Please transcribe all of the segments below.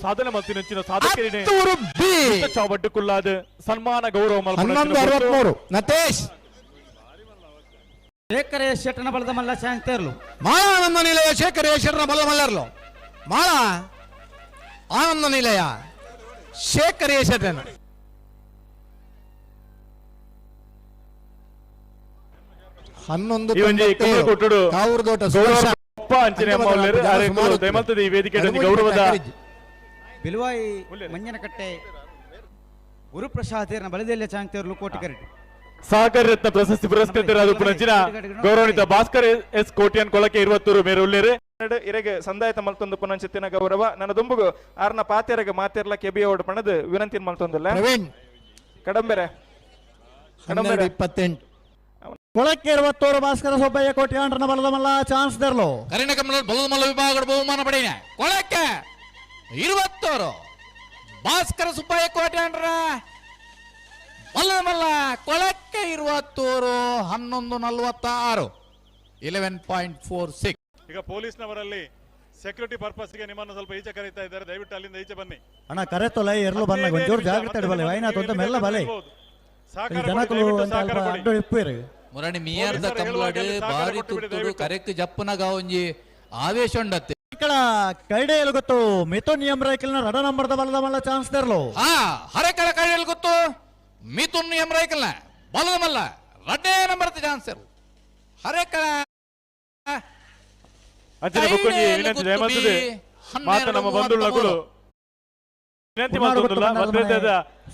ಸಾಧನೆ ಮತ್ತು ನೆಚ್ಚಿನ ಸಾಧಕರಿಗೆ ಚಾವಟ್ಟುಕುಳ್ಳಾದ ಸನ್ಮಾನ ಗೌರವ ನಟೇಶ್ ಶೇಖರ ಶೆಟ್ಟನ ಬಲದ ಮಲ್ಲ ಶಾಂತೇರ್ಲು ಮಾಳ ಆನಂದ ನಿಲಯ ಶೇಖರ ಶೆಟ್ಟನ ಬಲದ ಮಲ್ಲರ್ಲು ಮಾಳ ಆನಂದ ನಿಲಯ ಶೇಖರ ಶೆಟ್ಟನ ಹನ್ನೊಂದು ಕಾವೂರುದೋಟ ಗೌರವದ ಬಿಲುವಾಯಿ ಮಂಜನಕಟ್ಟೆ ಗುರುಪ್ರಸಾದ್ ಬಲದೆಲ್ಲ ಶಾಂತೇರ್ಲು ಕೋಟಿ ಕರೆಕ್ಟ್ ಸಹಕಾರ ರತ್ನ ಪ್ರಶಸ್ತಿ ಪುರಸ್ಕೃತರಾದ ಪುನಂಚಿನ ಗೌರವಾನ್ವಿತ ಭಾಸ್ಕರ್ ಎಸ್ ಕೋಟಿಯನ್ ಕೊಳಕೆ 20 ಮೇರೆ ಉಳ್ಳೇರೆ ಇರೆಗೆ ಸಂದಾಯತ ಮಲ್ತೊಂದು ಪುನಂಚಿತ್ತಿನ ಗೌರವ ನನ್ನ ದುಂಬುಗು ಆರ್ನ ಪಾತೆರಗೆ ಮಾತೆರ್ಲ ಕೆಬಿಯ ಓಡ್ ಪಣದು ವಿನಂತಿ ಮಲ್ತೊಂದಿಲ್ಲ ಕಡಂಬೆರೆ 28 ಕೊಳಕ್ಕೆ 20 ಭಾಸ್ಕರ ಸೊಬ್ಬಯ್ಯ ಕೋಟಿ ಆಂಡ್ರನ ಬಲದ ಮಲ್ಲ ಚಾನ್ಸ್ ದರ್ಲು ಕರಿಣ ಕಮಲ ಬಲದ ಮಲ್ಲ ವಿಭಾಗದ ಬಹುಮಾನ ಪಡೆಯ ಕೊಳಕ್ಕೆ 20 ಭಾಸ್ಕರ ಸುಬ್ಬಯ್ಯ ಕೋಟಿ ಆಂಡ್ರ ಮಲ್ಲ ಕೊಳಕ್ಕೆ 20 11:46 11.46. ಈಗ ಪೊಲೀಸ್ನವರಲ್ಲಿ ಸೆಕ್ಯೂರಿಟಿ ಪರ್ಪಸ್ಗೆ ನಿಮ್ಮನ್ನು ಸ್ವಲ್ಪ ಈಚೆ ಕರೀತಾ ಇದ್ದಾರೆ, ದಯವಿಟ್ಟು ಅಲ್ಲಿಂದ ಈಚೆ ಬನ್ನಿ. ಅಣ್ಣ ಕರೆತೊಲ ಎರಲು ಬನ್ನ ಒಂಚೂರು ಜಾಗ್ರತೆ ಇಡಬಲ್ಲ ವೈನಾತ್ ಅಂತ ಮೆಲ್ಲ ಬಲೆ ಜನಕಲು ಅಂತ ಅಡ್ಡು ಇಪ್ಪೇರು ಮುರಣಿ ಮಿಯರ್ದ ಕಂಬಳಡು ಬಾರಿ ತುತ್ತುಡು ಕರೆಕ್ಟ್ ಜಪ್ಪನಗ ಒಂಜಿ ಆವೇಶ ಉಂಡತ್ತೆ ఇక్కడ ಕೈಡೇಲ್ ಗೊತ್ತು ಮಿಥುನ್ ಎಂರೈಕಲ್ನ ರಡ ನಂಬರ್ದ ಬಲದ ಮಲ್ಲ ಚಾನ್ಸ್ ದರ್ಲು ಹರೆಕಳ ಕೈಡೇಲ್ ಗೊತ್ತು ಮಿಥುನ್ ಎಂರೈಕಲ್ನ ಬಲದ ಮಲ್ಲ ರಡ್ಡೇ ನಂಬರ್ದ ಚಾನ್ಸ್ ಇರು ಹರೆಕಳ ಅಂಚನೆ ಬುಕ್ಕುಂಜಿ ವಿನಂತಿ ದಯಮಾಡ್ತದೆ ಮಾತ ನಮ್ಮ ಬಂಧುಗಳು ವಿನಂತಿ ಮಾಡ್ತೊಂದುಲ್ಲ ಮದ್ರದ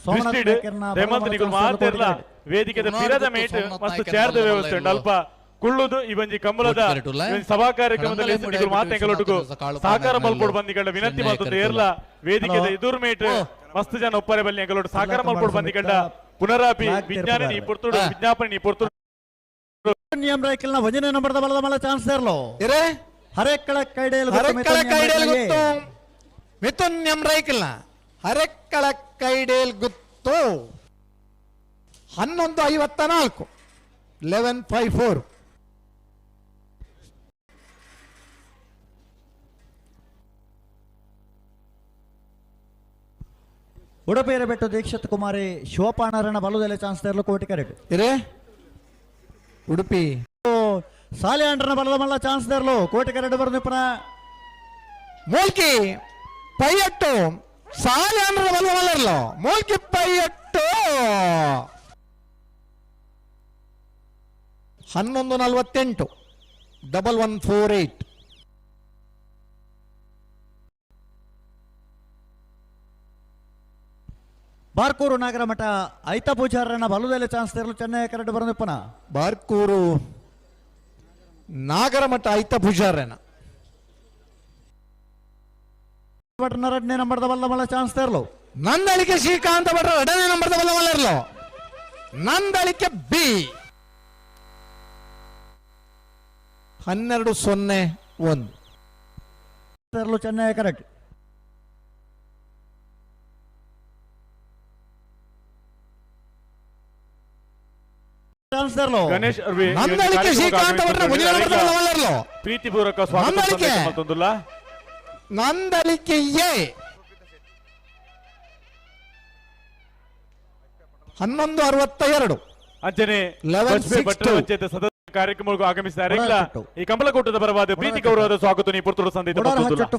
ದೃಷ್ಟಿಡ್ ದಯಮಾಡ್ತ ನಿಗಳು ಮಾತೆರ್ಲ ವೇದಿಕೆದ ಪಿರದ ಮೇಟ್ ಮಸ್ತ್ ಚೇರ್ದ ವ್ಯವಸ್ಥೆ ಉಂಡು ಅಲ್ಪ ಕುಳ್ಳುದು ಈ ಬಂಜಿ ಕಂಬಳದ ಸಭಾ ಕಾರ್ಯಕ್ರಮದಲ್ಲಿ ನಿಗಳು ಮಾತೆಂಗಳೊಟ್ಟಿಗೂ ಸಹಕಾರ ಮಲ್ಪೋಡು ಬಂದಿಗಂಡ ವಿನಂತಿ ಮಾಡ್ತದೆ ಏರ್ಲ ವೇದಿಕೆದ ಎದುರು ಮೇಟ್ ಮಸ್ತ್ ಜನ ಒಪ್ಪರೆ ಬಲ್ಲಿ ಎಂಗಳೊಟ್ಟು ಸಹಕಾರ ಮಲ್ಪೋಡು ಬಂದಿಗಂಡ ಪುನರಾಪಿ ವಿಜ್ಞಾನ ನೀ ಪೊರ್ತುಡು ವಿಜ್ಞಾಪನೆ ನೀ ಪೊರ್ತುಡು ಎಂರೈಕಲ್ನ ಒಂಜನೇ ನಂಬರ್ದ ಬಲದ ಮಲ್ಲ ಚಾನ್ಸ್ ದರ್ಲು ಹರೆಕ್ಕಳ ಕೈಡೇಲ್ ಗೊತ್ತು ಮಿಥುನ್ ಎಂರೈಕಲ್ನ ಹರೆಕ್ಕಳ ಕೈಡೇಲ್ ಗೊತ್ತು 11:54 11:54. ಉಡುಪಿಯರ ಬೆಟ್ಟು ದೀಕ್ಷಿತ್ ಕುಮಾರಿ ಶಿವಪಾಣರನ ಬಲುದೆಲೆ ಚಾನ್ಸ್ ತೆರಲು ಕೋಟಿ ಕರೆಕ್ಟ್ ಇರೇ ಉಡುಪಿ ಸಾಲಿ ಆಂಡ್ರನ ಬಲದ ಮಲ್ಲ ಚಾನ್ಸ್ ತೆರಲು ಕೋಟಿ ಕರೆಕ್ಟ್ ಬರ್ದಿಪ್ಪನ ಮೂಲ್ಕಿ ಪೈಯಟ್ಟು ಸಾಲಿ ಆಂಡ್ರನ ಬಲದ ಮಲ್ಲರ್ಲು ಮೂಲ್ಕಿ ಪೈಯಟ್ಟು 11:48 1148. ಬಾರ್ಕೂರು ನಾಗರಮಠ ಐತ ಪೂಜಾರನ ಬಲುದೆಲೆ ಚಾನ್ಸ್ ತೆರಲು ಚೆನ್ನೈ ಕರೆಕ್ಟ್ ಬರ್ದಿಪ್ಪನ ಬಾರ್ಕೂರು ನಾಗರಮಠ ಐತ ಪೂಜಾರನ ಎರಡನೇ ನಂಬರ್ದ ಬಲ್ಲ ಮಲ್ಲ ಚಾನ್ಸ್ ತೆರಲು ನಂದಳಿಕೆ ಶ್ರೀಕಾಂತ ಭಟ್ರ ಎರಡನೇ ನಂಬರ್ದ ಬಲ್ಲ ಮಲ್ಲರ್ಲು ನಂದಳಿಕೆ ಬಿ 12:01 ತೆರಲು ಚೆನ್ನೈ ಕರೆಕ್ಟ್ ಚಾನ್ಸ್ ತೆರಲು ಗಣೇಶ್ ನಂದಳಿಕೆ ಶ್ರೀಕಾಂತ ಭಟ್ರ ಮುಂದಿನ ನಂಬರ್ದ ಬಲ್ಲ ಮಲ್ಲರ್ಲು ಪ್ರೀತಿಪೂರ್ವಕ ಸ್ವಾಗತ ಸಂದೇಶ ಮತ್ತೊಂದುಲ್ಲ ನಂದಳಿಕೆ ಎ 11:62 ಅಂಚನೆ ಸದಸ್ಯ ಕಾರ್ಯಕ್ರಮಕ್ಕೂ ಆಗಮಿಸಿದ್ದಾರೆ ಈ ಕಂಬಳಕೂಟದ ಪರವಾದ ಪ್ರೀತಿ ಗೌರವದ ಸ್ವಾಗತ ನೀ ಪುರ್ತೂರು ಸಂದೇಶ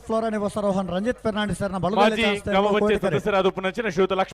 ಫ್ಲೋರಾ ನಿವಾಸ ರೋಹನ್ ರಂಜಿತ್ ಫೆರ್ನಾಂಡಿಸ್ ಮಾಜಿ ಗ್ರಾಮ ಪಂಚಾಯತ್ ಸದಸ್ಯರಾದ ಪುನಂಚಿನ ಶ್ರೀಯುತ ಲಕ್ಷ್ಮಣ